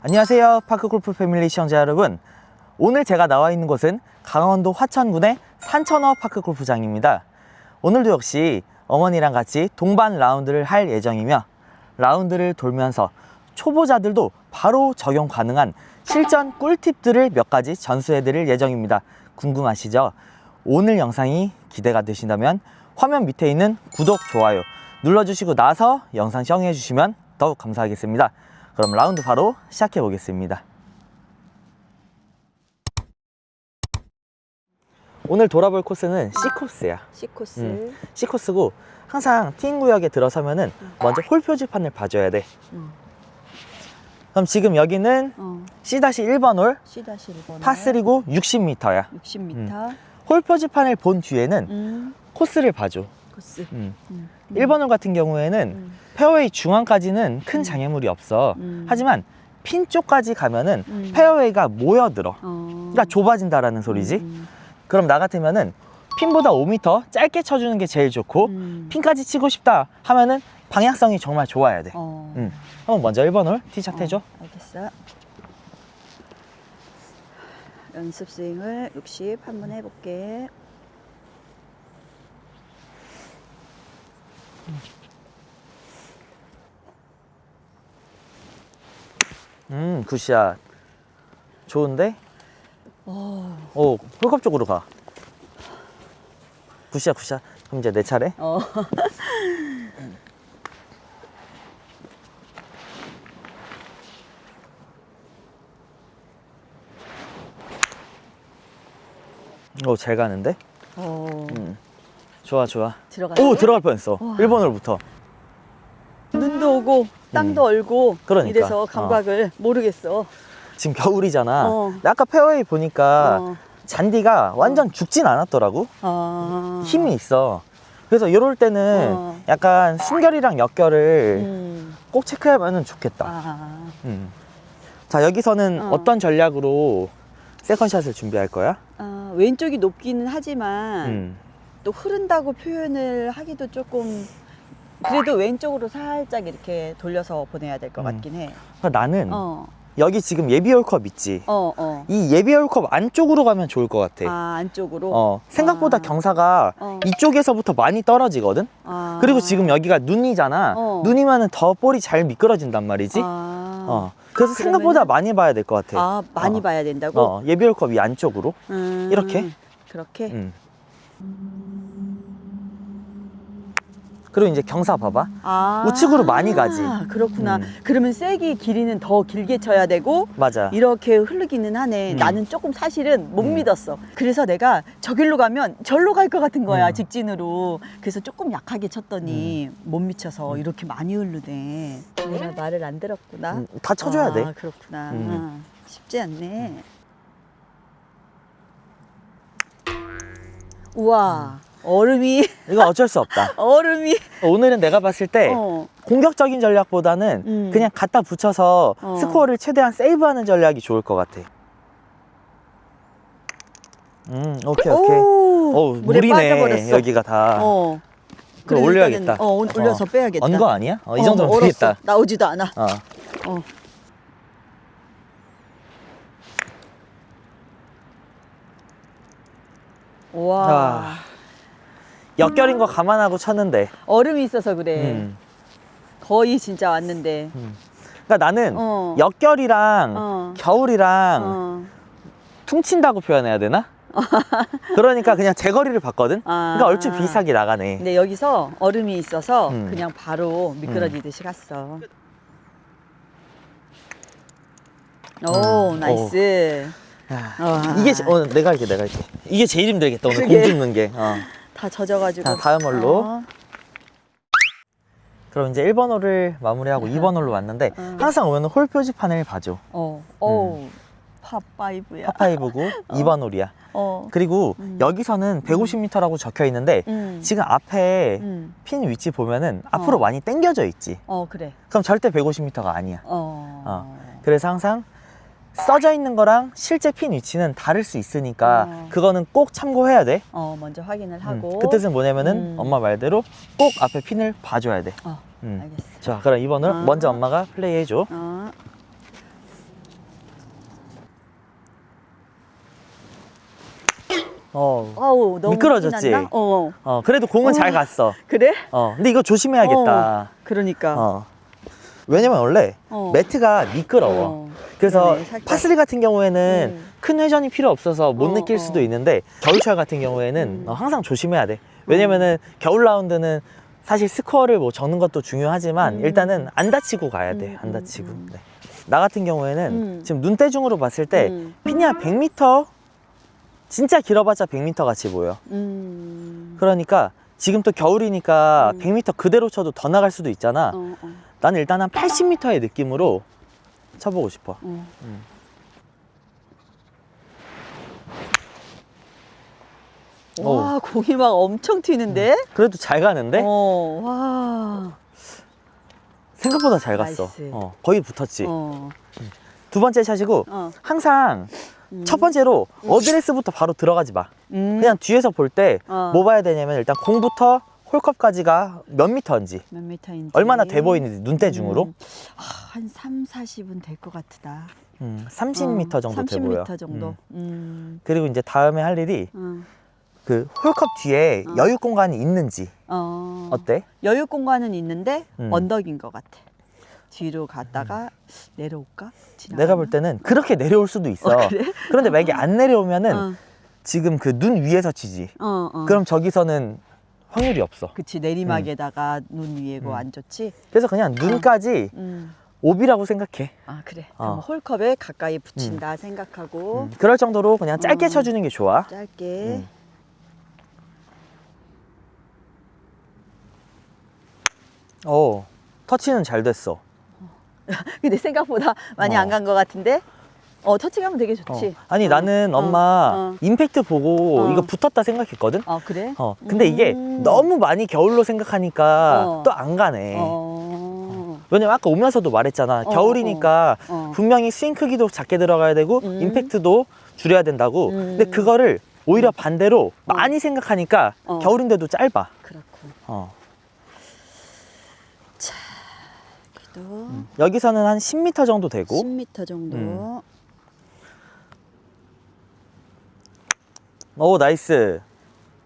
안녕하세요, 파크골프 패밀리 시청자 여러분. 오늘 제가 나와 있는 곳은 강원도 화천군의 산천어 파크골프장입니다. 오늘도 역시 어머니랑 같이 동반 라운드를 할 예정이며, 라운드를 돌면서 초보자들도 바로 적용 가능한 실전 꿀팁들을 몇 가지 전수해 드릴 예정입니다. 궁금하시죠? 오늘 영상이 기대가 되신다면 화면 밑에 있는 구독, 좋아요 눌러주시고 나서 영상 시청해 주시면 더욱 감사하겠습니다. 그럼 라운드 바로 시작해 보겠습니다. 오늘 돌아볼 코스는 C코스야. C코스. C코스고, 항상 티인 구역에 들어서면은 먼저 홀 표지판을 봐줘야 돼. 그럼 지금 여기는 C-1번 홀, C-1번 파3고 60m야. 60m. 홀 표지판을 본 뒤에는 코스를 봐줘. 코스. 1번 홀 같은 경우에는 페어웨이 중앙까지는 큰 장애물이 없어. 하지만 핀 쪽까지 가면은 페어웨이가 모여들어. 그러니까 좁아진다라는 소리지. 그럼 나 같으면은 핀보다 5m 짧게 쳐주는 게 제일 좋고, 핀까지 치고 싶다 하면은 방향성이 정말 좋아야 돼. 한번 먼저 1번 홀 티샷 해줘. 알겠어. 연습 스윙을 60 한번 해볼게. 굿샷. 좋은데? 오, 홀컵 쪽으로 가. 굿샷, 굿샷. 그럼 이제 내 차례. 오, 잘 가는데? 좋아, 좋아. 들어갔네? 오, 들어갈 뻔했어. 1번 홀부터. 눈도 오고 땅도 얼고 그러니까. 이래서 감각을 모르겠어. 지금 겨울이잖아. 근데 아까 페어웨이 보니까 잔디가 완전 죽진 않았더라고. 힘이 있어. 그래서 이럴 때는 약간 순결이랑 역결을 꼭 체크하면 좋겠다. 자, 여기서는 어떤 전략으로 세컨샷을 준비할 거야? 왼쪽이 높기는 하지만 또 흐른다고 표현을 하기도 조금, 그래도 왼쪽으로 살짝 이렇게 돌려서 보내야 될 것 같긴 해. 그러니까 나는 여기 지금 예비 홀컵 있지? 이 예비 홀컵 안쪽으로 가면 좋을 것 같아. 안쪽으로? 생각보다 경사가 이쪽에서부터 많이 떨어지거든? 그리고 지금 여기가 눈이잖아. 눈이면은 더 볼이 잘 미끄러진단 말이지? 그래서 생각보다 많이 봐야 될 것 같아. 많이 봐야 된다고? 예비 홀컵 이 안쪽으로. 이렇게. 그렇게? 그리고 이제 경사 봐봐. 우측으로 많이 가지. 그렇구나. 그러면 세기 길이는 더 길게 쳐야 되고, 맞아. 이렇게 흐르기는 하네. 나는 조금 사실은 못 믿었어. 그래서 내가 저길로 가면 절로 갈 것 같은 거야, 직진으로. 그래서 조금 약하게 쳤더니 못 미쳐서 이렇게 많이 흐르네. 내가 말을 안 들었구나. 다 쳐줘야 돼. 그렇구나. 쉽지 않네. 우와, 얼음이. 이거 어쩔 수 없다. 얼음이. 오늘은 내가 봤을 때 공격적인 전략보다는 그냥 갖다 붙여서 스코어를 최대한 세이브하는 전략이 좋을 것 같아. 오케이, 오케이. 물에 물이네, 빠져버렸어. 여기가 다. 그럼 올려야겠다. 올려서 빼야겠다. 언 거 아니야? 이 정도면 되겠다. 나오지도 않아. 와. 역결인 거 감안하고 쳤는데. 얼음이 있어서 그래. 거의 진짜 왔는데. 그러니까 나는 역결이랑 겨울이랑 퉁친다고 표현해야 되나? 그러니까 그냥 제거리를 봤거든? 그러니까 얼추 비슷하게 나가네. 근데 여기서 얼음이 있어서 그냥 바로 미끄러지듯이 갔어. 오, 나이스. 이게 내가 할게. 이게 제일 힘들겠다, 오늘 그게. 공 줍는 게. 다 젖어가지고. 자, 다음 홀로. 그럼 이제 1번 홀을 마무리하고 2번 홀로 왔는데, 항상 오면 홀 표지판을 봐줘. 파5야. 파5고 2번 홀이야. 그리고 여기서는 150m라고 적혀 있는데, 지금 앞에 핀 위치 보면은 앞으로 많이 당겨져 있지. 그래. 그럼 절대 150m가 아니야. 그래서 항상 써져 있는 거랑 실제 핀 위치는 다를 수 있으니까 그거는 꼭 참고해야 돼. 먼저 확인을 하고. 그 뜻은 뭐냐면은 엄마 말대로 꼭 앞에 핀을 봐줘야 돼. 알겠어. 자, 그럼 이번을 먼저 엄마가 플레이 해줘. 어우, 너무 미끄러졌지? 티났나? 그래도 공은 잘 갔어. 그래? 근데 이거 조심해야겠다. 그러니까. 왜냐면 원래 매트가 미끄러워. 그래서 그러네, 살짝. 파스리 같은 경우에는 큰 회전이 필요 없어서 못 느낄 수도 있는데 겨울철 같은 경우에는 항상 조심해야 돼. 왜냐면은 겨울 라운드는 사실 스코어를 뭐 적는 것도 중요하지만 일단은 안 다치고 가야 돼. 안 다치고. 네. 나 같은 경우에는 지금 눈대중으로 봤을 때 핀이 한 100m? 진짜 길어봤자 100m 같이 보여. 그러니까 지금 또 겨울이니까 100m 그대로 쳐도 더 나갈 수도 있잖아. 나는 일단 한 80m의 느낌으로 쳐보고 싶어. 와, 공이 막 엄청 튀는데? 그래도 잘 가는데? 와. 생각보다 잘 갔어. 나이스. 거의 붙었지. 두 번째 샷이고 항상 첫 번째로 어드레스부터 바로 들어가지 마. 그냥 뒤에서 볼 때 뭐 봐야 되냐면 일단 공부터 홀컵까지가 몇 미터인지, 몇 미터인지. 얼마나 돼 보이는지 눈대중으로. 한 3, 40은 될 것 같다. 30m 정도 돼 보여. 30m 정도. 그리고 이제 다음에 할 일이 그 홀컵 뒤에 여유 공간이 있는지. 어때? 여유 공간은 있는데 언덕인 것 같아. 뒤로 갔다가 내려올까? 내가 볼 때는 그렇게 내려올 수도 있어. 그래? 그런데 만약에 안 내려오면은 지금 그 눈 위에서 치지. 그럼 저기서는 확률이 없어. 그치, 내리막에다가 눈 위에고 안 좋지? 그래서 그냥 눈까지 오비라고 생각해. 아, 그래. 그럼 홀컵에 가까이 붙인다 생각하고 그럴 정도로 그냥 짧게 쳐주는 게 좋아. 짧게. 터치는 잘 됐어. 근데 생각보다 많이 안 간 것 같은데? 터치감은 되게 좋지. 아니 나는 엄마 임팩트 보고 이거 붙었다 생각했거든. 그래? 근데 이게 너무 많이 겨울로 생각하니까 또 안 가네. 왜냐면 아까 오면서도 말했잖아. 겨울이니까 분명히 스윙 크기도 작게 들어가야 되고 임팩트도 줄여야 된다고. 근데 그거를 오히려 반대로 많이 생각하니까 겨울인데도 짧아. 그렇고. 자, 그래도 여기서는 한 10m 정도 되고 10m 정도. 오, 나이스.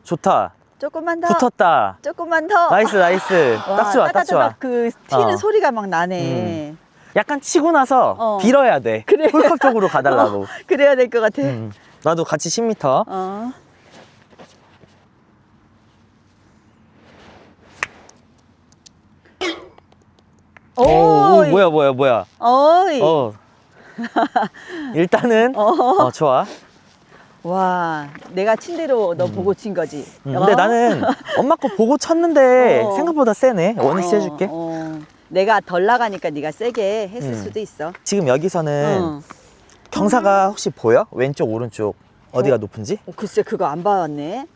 좋다. 조금만 더. 붙었다. 조금만 더. 나이스, 나이스. 와, 딱 좋아, 딱 좋아. 따다다닥 그 튀는 소리가 막 나네. 약간 치고 나서 빌어야 돼. 그래. 홀컵 쪽으로 가달라고. 그래야 될 것 같아. 나도 같이 10m. 오, 뭐야. 어이. 일단은, 좋아. 와, 내가 친 대로 너 보고 친 거지. 근데 나는 엄마 거 보고 쳤는데 생각보다 세네. 원위치 해줄게. 내가 덜 나가니까 네가 세게 했을 수도 있어. 지금 여기서는 경사가 혹시 보여? 왼쪽, 오른쪽 어디가 높은지? 글쎄, 그거 안 봐왔네.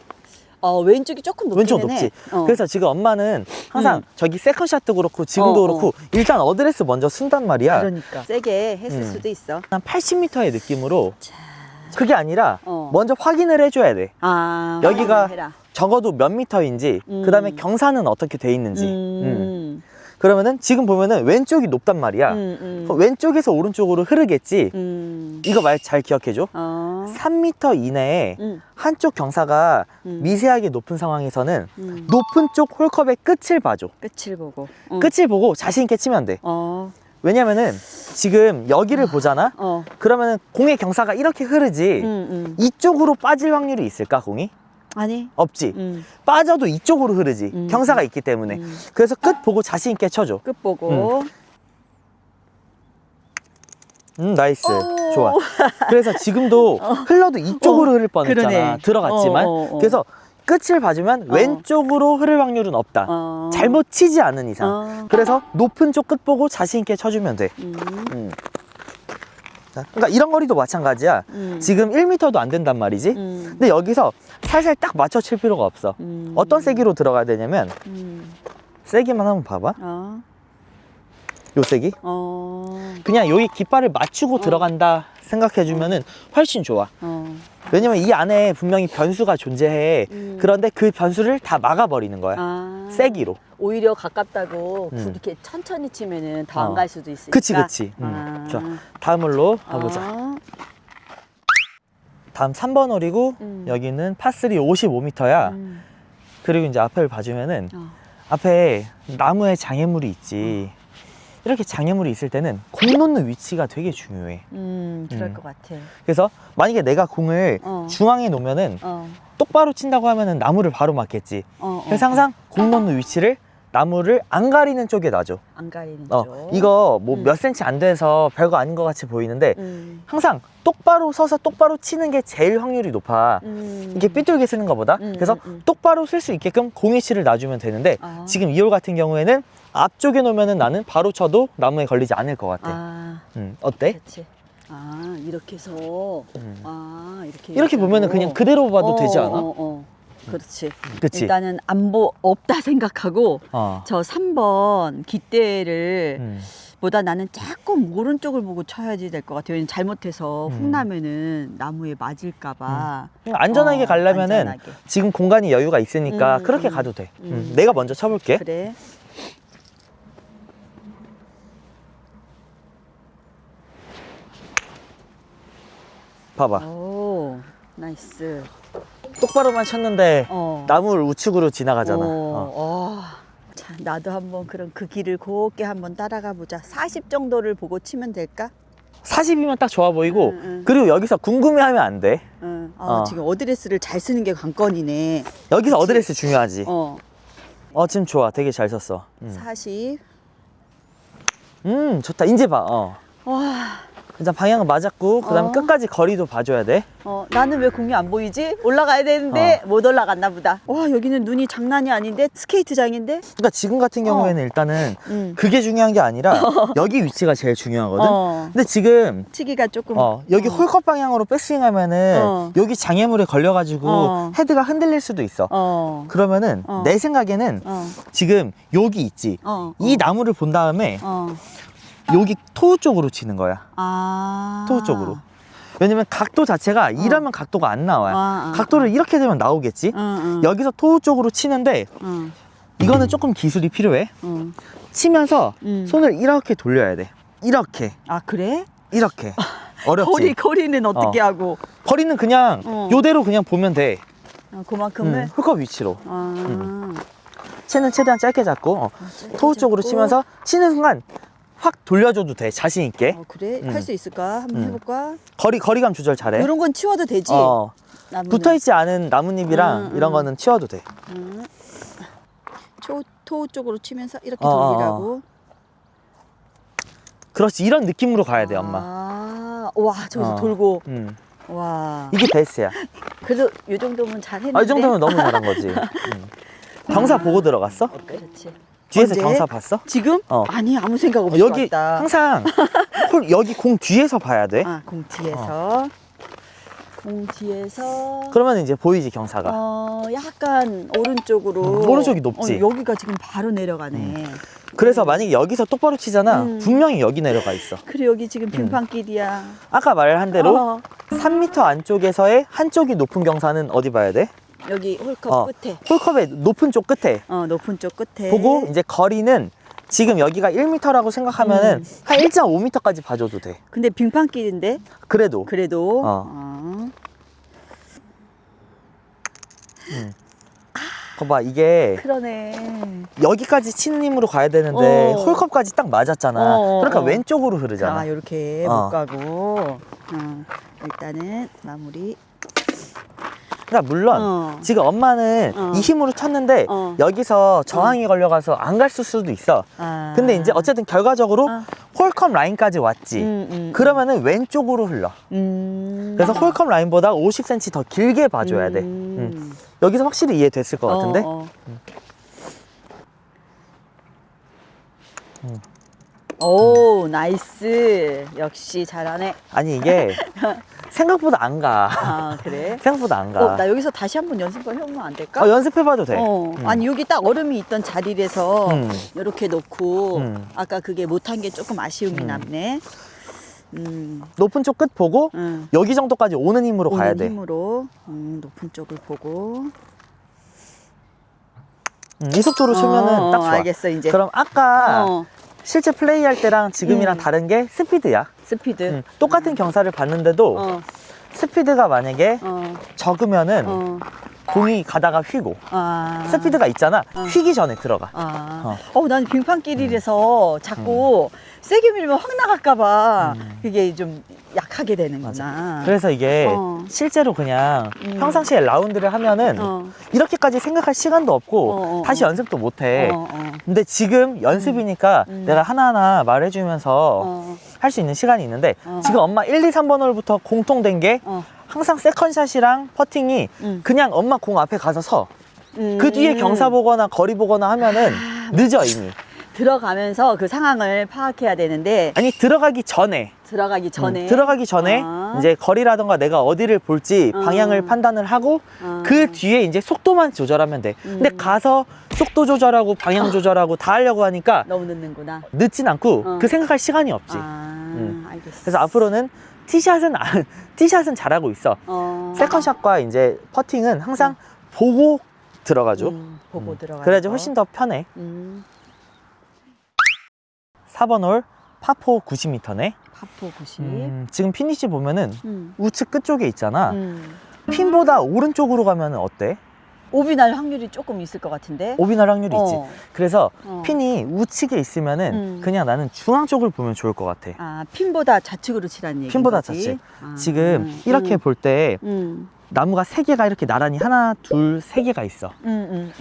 왼쪽이 조금 높긴 왼쪽 높지. 그래서 지금 엄마는 항상 저기 세컨샷도 그렇고 지금도 그렇고 일단 어드레스 먼저 쓴단 말이야. 그러니까 세게 했을 수도 있어. 한 80m의 느낌으로. 그게 아니라 먼저 확인을 해줘야 돼. 여기가 해라. 적어도 몇 미터인지 그 다음에 경사는 어떻게 돼 있는지. 그러면은 지금 보면은 왼쪽이 높단 말이야. 왼쪽에서 오른쪽으로 흐르겠지. 이거 말 잘 기억해줘. 3m 이내에 한쪽 경사가 미세하게 높은 상황에서는 높은 쪽 홀컵의 끝을 봐줘. 끝을 보고. 끝을 보고 자신 있게 치면 돼. 왜냐면은 지금 여기를 보잖아. 그러면은 공의 경사가 이렇게 흐르지. 이쪽으로 빠질 확률이 있을까, 공이? 아니. 없지. 빠져도 이쪽으로 흐르지. 경사가 있기 때문에. 그래서 끝 보고 자신 있게 쳐줘. 끝 보고. 나이스. 좋아. 그래서 지금도 흘러도 이쪽으로 흐를 뻔했잖아. 그러네. 들어갔지만. 그래서 끝을 봐주면 왼쪽으로 흐를 확률은 없다. 잘못 치지 않은 이상. 그래서 높은 쪽 끝 보고 자신 있게 쳐주면 돼. 자, 그러니까 이런 거리도 마찬가지야. 지금 1m도 안 된단 말이지. 근데 여기서 살살 딱 맞춰 칠 필요가 없어. 어떤 세기로 들어가야 되냐면 세기만 한번 봐봐. 요 세기. 그냥 여기 깃발을 맞추고 들어간다 생각해주면은 훨씬 좋아. 왜냐면 이 안에 분명히 변수가 존재해. 그런데 그 변수를 다 막아버리는 거야. 세기로. 오히려 가깝다고 이렇게 천천히 치면은 더 안 갈 수도 있으니까. 그치. 좋아. 다음 홀로 가보자. 다음 3번 홀이고 여기는 파3 55m야. 그리고 이제 앞을 봐주면은 앞에 나무에 장애물이 있지. 이렇게 장애물이 있을 때는 공 놓는 위치가 되게 중요해. 그럴 것 같아. 그래서 만약에 내가 공을 중앙에 놓으면은 똑바로 친다고 하면은 나무를 바로 맞겠지. 그래서 항상 공 놓는 위치를 나무를 안 가리는 쪽에 놔줘. 안 가리는 쪽. 이거 뭐 몇 센치 안 돼서 별거 아닌 것 같이 보이는데 항상 똑바로 서서 똑바로 치는 게 제일 확률이 높아. 이게 삐뚤게 쓰는 것보다. 그래서 똑바로 쓸 수 있게끔 공 위치를 놔주면 되는데 지금 2홀 같은 경우에는 앞쪽에 놓으면은 나는 바로 쳐도 나무에 걸리지 않을 것 같아. 어때? 그렇지. 이렇게 해서 이렇게 보면은 그냥 그대로 봐도 되지 않아? 그렇지. 그치? 일단은 없다 생각하고 저 3번 깃대를 보다 나는 조금 오른쪽을 보고 쳐야지 될 것 같아요. 왜냐면 잘못해서 훅 나면은 나무에 맞을까봐. 안전하게 가려면은 안전하게. 지금 공간이 여유가 있으니까 그렇게 가도 돼. 내가 먼저 쳐볼게. 그래. 봐봐. 오, 나이스. 똑바로만 쳤는데 나무를 우측으로 지나가잖아. 자, 나도 한번 그럼 그 길을 곱게 한번 따라가 보자. 40 정도를 보고 치면 될까? 40이면 딱 좋아 보이고 그리고 여기서 궁금해하면 안 돼. 지금 어드레스를 잘 쓰는 게 관건이네. 여기서 어드레스 중요하지. 어, 지금 좋아. 되게 잘 섰어. 40. 좋다. 이제 봐. 와, 일단 방향은 맞았고 그다음에 끝까지 거리도 봐줘야 돼. 나는 왜 공이 안 보이지? 올라가야 되는데 못 올라갔나 보다. 와, 여기는 눈이 장난이 아닌데? 스케이트장인데? 그러니까 지금 같은 경우에는 일단은 그게 중요한 게 아니라 여기 위치가 제일 중요하거든. 근데 지금 치기가 조금 여기 홀컵 방향으로 백스윙하면은 여기 장애물에 걸려가지고 헤드가 흔들릴 수도 있어. 그러면은 내 생각에는 지금 여기 있지. 이 나무를 본 다음에 여기 토우 쪽으로 치는 거야. 토우 쪽으로. 왜냐면 각도 자체가 이러면 각도가 안 나와요. 각도를 이렇게 되면 나오겠지. 여기서 토우 쪽으로 치는데 이거는 조금 기술이 필요해. 치면서 손을 이렇게 돌려야 돼. 이렇게. 그래? 이렇게. 어렵지. 거리는 어떻게 하고? 거리는 그냥 요대로 그냥 보면 돼. 그만큼을? 홀컵 위치로. 채는 최대한 짧게 잡고 토우 쪽으로 치면서 치는 순간 확 돌려줘도 돼. 자신 있게. 그래? 할 수 있을까? 한번 해볼까? 거리감 조절 잘해. 이런 건 치워도 되지? 나무는. 붙어있지 않은 나뭇잎이랑 이런 거는 치워도 돼. 토우 쪽으로 치면서 이렇게 돌리라고. 그렇지. 이런 느낌으로 가야 돼, 엄마. 와, 저기서 돌고. 와. 이게 베스트야. 그래도 이 정도면 잘했는데. 이 정도면 너무 잘한 거지. 경사 보고 들어갔어? 그렇지. 뒤에서 언제? 경사 봤어? 지금? 아니, 아무 생각 없이 여기 왔다. 항상 여기 공 뒤에서 봐야 돼. 공 뒤에서. 공 뒤에서. 그러면 이제 보이지, 경사가. 약간 오른쪽으로. 오른쪽이 높지. 여기가 지금 바로 내려가네. 그래서 만약에 여기서 똑바로 치잖아. 분명히 여기 내려가 있어. 그래, 여기 지금 빙판길이야. 아까 말한 대로 3m 안쪽에서의 한쪽이 높은 경사는 어디 봐야 돼? 여기 홀컵 끝에. 홀컵의 높은 쪽 끝에. 높은 쪽 끝에. 보고 이제 거리는 지금 여기가 1m라고 생각하면은 한 1.5m까지 봐줘도 돼. 근데 빙판길인데? 그래도. 봐봐, 이게 그러네. 여기까지 치는 힘으로 가야 되는데 홀컵까지 딱 맞았잖아. 그러니까 왼쪽으로 흐르잖아. 이렇게 못 가고. 일단은 마무리. 그러니까 물론 지금 엄마는 이 힘으로 쳤는데 여기서 저항이 걸려가서 안 갈 수도 있어. 근데 이제 어쨌든 결과적으로 홀컵 라인까지 왔지. 그러면은 왼쪽으로 흘러. 그래서 홀컵 라인보다 50cm 더 길게 봐줘야 돼. 여기서 확실히 이해됐을 것 같은데? 오, 나이스. 역시 잘하네. 아니, 이게 생각보다 안 가. 그래? 생각보다 안 가. 나 여기서 다시 한번 연습을 해보면 안 될까? 연습해봐도 돼. 아니, 여기 딱 얼음이 있던 자리에서 이렇게 놓고 아까 그게 못한 게 조금 아쉬움이 남네. 높은 쪽 끝 보고 여기 정도까지 오는 힘으로 가야 돼. 힘으로 높은 쪽을 보고. 이 속도로 치면은 딱 좋아. 알겠어, 이제. 그럼 아까 실제 플레이할 때랑 지금이랑 다른 게 스피드야. 스피드. 똑같은 경사를 봤는데도 스피드가 만약에 어. 적으면은 어. 공이 가다가 휘고 아. 스피드가 있잖아. 어. 휘기 전에 들어가. 아. 난 빙판길이라서 자꾸 세게 밀면 확 나갈까봐 그게 좀 약하게 되는구나. 그래서 이게 어. 실제로 그냥 평상시에 라운드를 하면은 어. 이렇게까지 생각할 시간도 없고 어, 어, 다시 어. 연습도 못해. 어, 어. 근데 지금 연습이니까 내가 하나하나 말해주면서 어. 할 수 있는 시간이 있는데 어. 지금 엄마 1, 2, 3번 홀부터 공통된 게 어. 항상 세컨샷이랑 퍼팅이 그냥 엄마 공 앞에 가서 서. 그 뒤에 경사 보거나 거리 보거나 하면은 늦어 이미. 들어가면서 그 상황을 파악해야 되는데 아니 들어가기 전에 들어가기 전에 들어가기 전에 아. 이제 거리라던가 내가 어디를 볼지 어. 방향을 판단을 하고 그 뒤에 이제 속도만 조절하면 돼. 근데 가서 속도 조절하고 방향 조절하고 다 하려고 하니까 너무 늦는구나. 늦진 않고 어. 그 생각할 시간이 없지. 알겠어. 그래서 앞으로는 티샷은 잘하고 있어. 세컨샷과 이제 퍼팅은 항상 보고 들어가죠. 보고 들어가. 그래야지 훨씬 더 편해. 4번 홀 파4 90m네. 파포 90. 지금 피니시 보면은 음. 우측 끝쪽에 있잖아. 음. 핀보다 오른쪽으로 가면 어때? 오비 날 확률이 조금 있을 것 같은데. 오비 날 확률이 있지. 그래서 어. 핀이 우측에 있으면은 그냥 나는 중앙 쪽을 보면 좋을 것 같아. 아, 핀보다 좌측으로 치라는 얘기. 핀보다 좌측. 지금 이렇게 볼 때 나무가 3개가 이렇게 나란히 하나, 둘, 3개가 있어.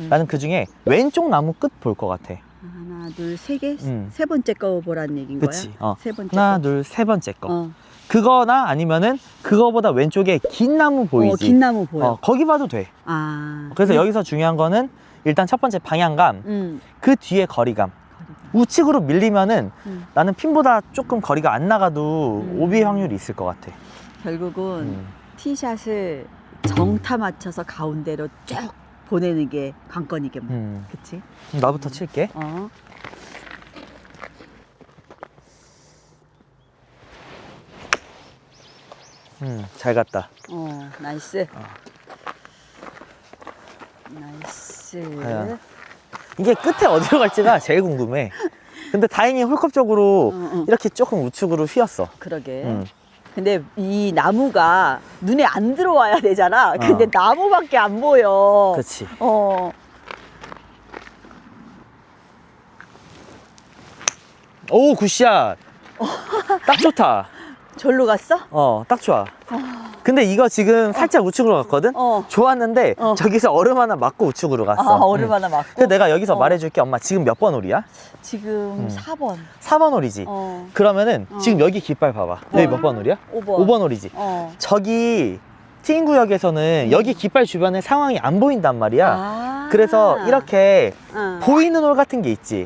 나는 그 중에 왼쪽 나무 끝 볼 것 같아. 하나, 둘, 세 개? 세 번째 거 보라는 얘기인 그치. 거야? 세 번째 하나, 거. 둘, 세 번째 거. 어. 그거나 아니면은 그거보다 왼쪽에 긴 나무 보이지? 긴 나무 보여. 거기 봐도 돼. 아. 그래서 여기서 중요한 거는 일단 첫 번째 방향감, 그 뒤에 거리감. 우측으로 밀리면은 나는 핀보다 조금 거리가 안 나가도 오비의 확률이 있을 것 같아. 결국은 티샷을 정타 맞춰서 가운데로 쭉 보내는 게 관건이겠뭐. 그치? 나부터 칠게. 잘 갔다. 나이스. 나이스. 과연. 이게 끝에 어디로 갈지가 제일 궁금해. 근데 다행히 홀컵적으로 이렇게 조금 우측으로 휘었어. 그러게. 근데 이 나무가 눈에 안 들어와야 되잖아. 근데 나무밖에 안 보여. 그렇지. 오, 굿샷. 딱 좋다. 절로 갔어? 딱 좋아. 근데 이거 지금 살짝 우측으로 갔거든? 좋았는데 저기서 얼음 하나 맞고 우측으로 갔어. 얼음 하나 맞고? 근데 내가 여기서 말해줄게. 엄마 지금 몇 번 홀이야? 지금 4번. 4번 홀이지. 그러면은 지금 여기 깃발 봐봐. 여기 몇 번 홀이야? 5번. 5번 홀이지. 저기 티인 구역에서는 여기 깃발 주변에 상황이 안 보인단 말이야. 그래서 이렇게 보이는 홀 같은 게 있지.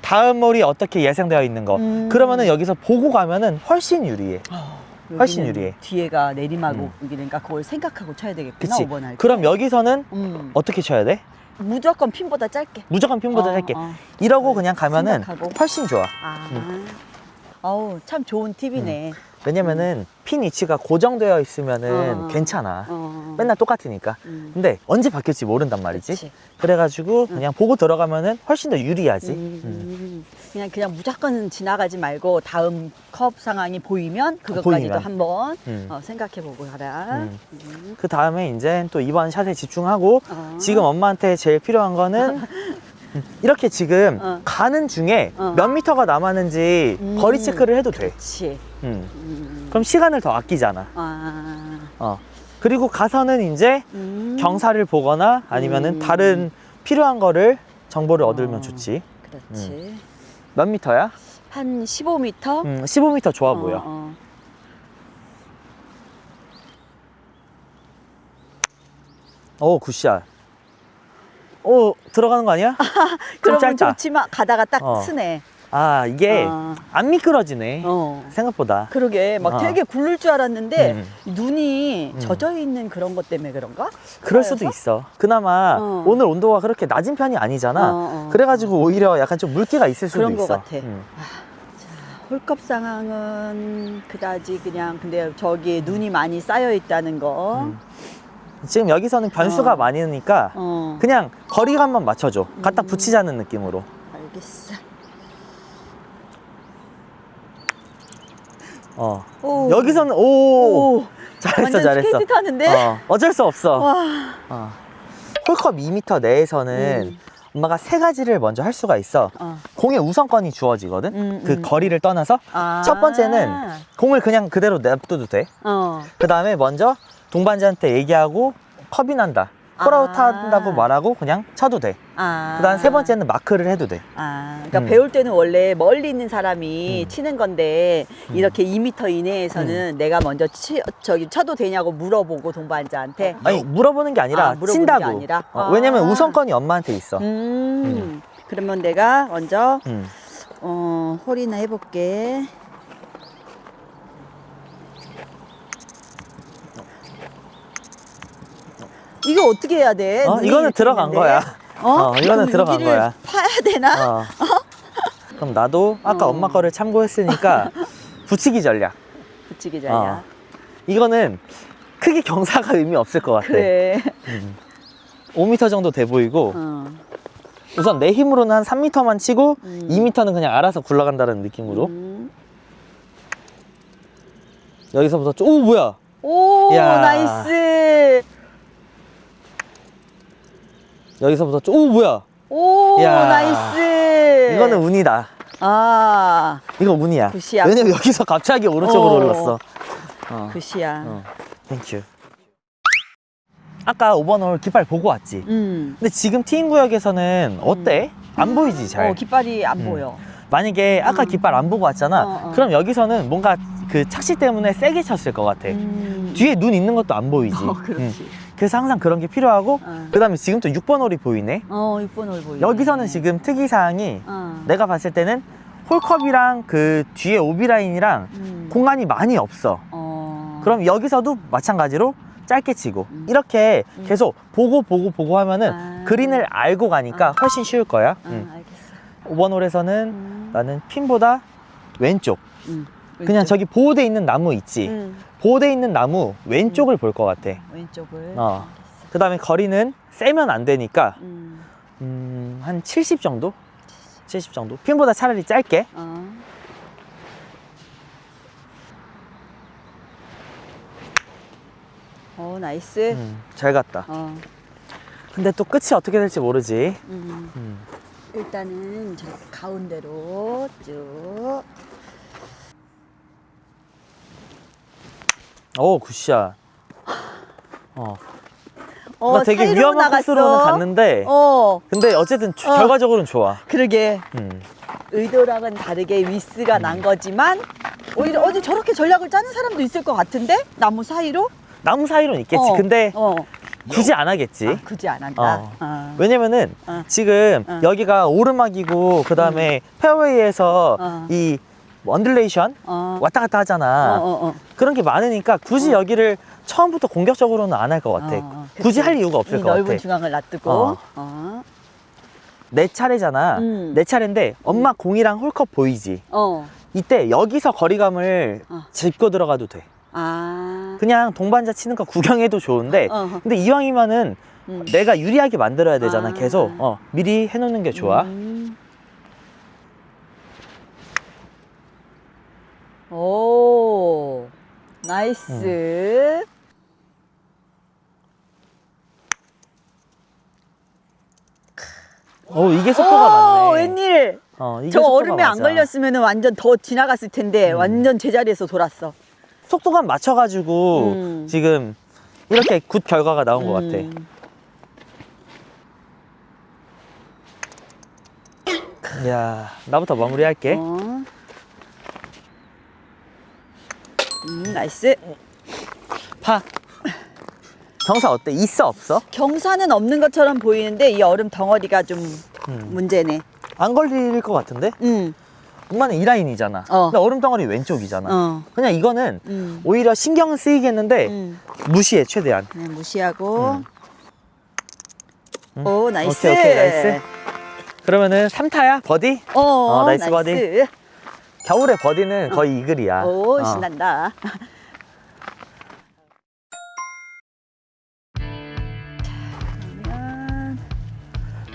다음 홀이 어떻게 예상되어 있는 거. 그러면은 여기서 보고 가면은 훨씬 유리해. 훨씬 유리해. 뒤에가 내리막이니까 그걸 생각하고 쳐야 되겠구나. 그치. 5번 할 때. 그럼 여기서는 어떻게 쳐야 돼? 무조건 핀보다 짧게. 무조건 핀보다 짧게. 이러고 그냥 가면은 생각하고. 훨씬 좋아. 아우, 참 좋은 팁이네. 왜냐면은 핀 위치가 고정되어 있으면은 괜찮아. 맨날 똑같으니까. 근데 언제 바뀔지 모른단 말이지. 그치. 그래가지고 그냥 보고 들어가면은 훨씬 더 유리하지. 그냥 무조건 지나가지 말고 다음 컵 상황이 보이면 그것까지도 보이면. 한번 생각해보고 가라. 그 다음에 이제 또 이번 샷에 집중하고 지금 엄마한테 제일 필요한 거는 이렇게 지금 가는 중에 몇 미터가 남았는지 거리 체크를 해도 돼. 그렇지. 그럼 시간을 더 아끼잖아. 그리고 가서는 이제 경사를 보거나 아니면은 다른 필요한 거를 정보를 얻으면 좋지. 그렇지. 몇 미터야? 한 15m? 15m 좋아 보여. 오, 굿샷. 오, 들어가는 거 아니야? 좀 그러면 짧다. 좋지만 가다가 딱 어. 쓰네. 아, 이게 안 미끄러지네. 생각보다. 그러게 막 되게 굴릴 줄 알았는데 음. 눈이 젖어 있는 그런 것 때문에 그런가? 그럴 수도 있어. 그나마 오늘 온도가 그렇게 낮은 편이 아니잖아. 그래가지고 오히려 약간 좀 물기가 있을 수도 그런 것 있어. 같아. 홀컵 상황은 그다지 그냥 근데 저기 눈이 많이 쌓여 있다는 거. 지금 여기서는 변수가 많으니까 그냥 거리감만 맞춰줘. 갖다 붙이자는 느낌으로. 알겠어. 여기서는 오, 잘했어, 완전 잘했어. 스케이트 타는데? 어쩔 수 없어. 와. 홀컵 2m 내에서는 엄마가 세 가지를 먼저 할 수가 있어. 공의 우선권이 주어지거든. 그 거리를 떠나서 첫 번째는 공을 그냥 그대로 냅둬도 돼. 그 다음에 먼저 동반자한테 얘기하고 컵이 난다, 홀아웃 한다고 말하고 그냥 쳐도 돼. 그 다음 세 번째는 마크를 해도 돼. 그러니까 배울 때는 원래 멀리 있는 사람이 치는 건데 이렇게 2m 이내에서는 내가 먼저 쳐도 되냐고 물어보고 동반자한테. 아니, 물어보는 게 아니라 물어보는 친다고. 게 아니라? 왜냐면 우선권이 엄마한테 있어. 그러면 내가 먼저 음. 홀이나 해볼게. 이거 어떻게 해야 돼? 눈이 이거는 이렇게 들어간 있는데? 거야. 이거는 그럼 들어간 여기를 거야. 파야 되나? 그럼 나도 아까 엄마 거를 참고했으니까 붙이기 전략. 붙이기 전략. 이거는 크게 경사가 의미 없을 것 같아. 그래. 5m 정도 돼 보이고 우선 내 힘으로는 한 3m만 치고 2m는 그냥 알아서 굴러간다는 느낌으로. 여기서부터 오, 뭐야? 오, 야. 나이스. 여기서부터 오, 뭐야? 오, 야. 나이스. 이거는 운이다. 이거 운이야. 굿이야. 왜냐면 여기서 갑자기 오른쪽으로 올랐어. 굿이야. 땡큐. 아까 5번 홀 깃발 보고 왔지? 근데 지금 티인 구역에서는 어때? 안 보이지 잘? 깃발이 안 보여. 만약에 아까 깃발 안 보고 왔잖아. 그럼 여기서는 뭔가 그 착시 때문에 세게 쳤을 것 같아. 뒤에 눈 있는 것도 안 보이지. 그렇지. 그래서 항상 그런 게 필요하고 그 다음에 지금 또 6번 홀이 보이네. 6번 홀 보이네. 여기서는 지금 특이사항이 내가 봤을 때는 홀컵이랑 그 뒤에 오비라인이랑 공간이 많이 없어. 그럼 여기서도 마찬가지로 짧게 치고 이렇게 계속 보고 하면은 그린을 알고 가니까 훨씬 쉬울 거야. 알겠어. 5번 홀에서는 나는 핀보다 왼쪽. 그냥 저기 보호돼 있는 나무 있지? 보호돼 있는 나무 왼쪽을 볼 것 같아. 왼쪽을. 그 다음에 거리는 세면 안 되니까 한 70 정도? 70 정도? 핀보다 차라리 짧게. 나이스. 잘 갔다. 근데 또 끝이 어떻게 될지 모르지. 일단은 저 가운데로 쭉. 오, 굿샷. 나 되게 사이로 위험한 나갔어. 코스로는 갔는데 근데 어쨌든 결과적으로는 좋아. 그러게. 의도랑은 다르게 미스가 난 거지만 오히려 어디 저렇게 전략을 짜는 사람도 있을 것 같은데? 나무 사이로? 나무 사이로는 있겠지. 근데 굳이 안 하겠지. 굳이 안 한다. 왜냐면은 지금 여기가 오르막이고 그 다음에 페어웨이에서 이 언듈레이션 왔다 갔다 하잖아. 그런 게 많으니까 굳이 여기를 처음부터 공격적으로는 안 할 것 같아. 굳이 할 이유가 없을 것 넓은 같아. 중앙을 놔두고. 내 차례잖아. 내 차례인데 엄마 공이랑 홀컵 보이지? 이때 여기서 거리감을 짚고 들어가도 돼. 그냥 동반자 치는 거 구경해도 좋은데 근데 이왕이면은 내가 유리하게 만들어야 되잖아. 계속 미리 해놓는 게 좋아. 오, 나이스. 이게 속도가 많네. 웬일? 이게 저 속도가 얼음에 안 맞아. 걸렸으면 완전 더 지나갔을 텐데 완전 제자리에서 돌았어. 속도감 맞춰가지고 지금 이렇게 굿 결과가 나온 것 같아. 이야, 나부터 마무리할게. 나이스. 파. 경사 어때? 있어 없어? 경사는 없는 것처럼 보이는데 이 얼음 덩어리가 좀 문제네. 안 걸릴 것 같은데? 엄마는 이 라인이잖아. 근데 얼음 덩어리 왼쪽이잖아. 그냥 이거는 오히려 신경은 쓰이겠는데 무시해 최대한. 무시하고. 오, 나이스. 오케이, 나이스. 그러면은 3타야? 버디? 나이스 버디. 겨울에 버디는 거의 이글이야. 오, 신난다.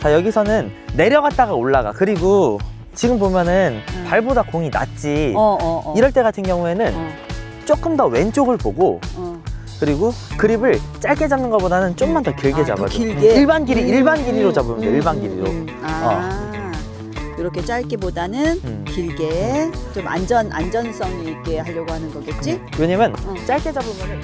자, 여기서는 내려갔다가 올라가. 그리고 지금 보면은 발보다 공이 낮지. 이럴 때 같은 경우에는 조금 더 왼쪽을 보고 그리고 그립을 짧게 잡는 것보다는 좀만 더 길게 아, 더 잡아줘. 길게? 일반 길이로 잡으면 돼. 일반 길이로. 이렇게 짧게보다는 음. 길게 좀 안전성이 있게 하려고 하는 거겠지? 왜냐면 어. 짧게 잡으면은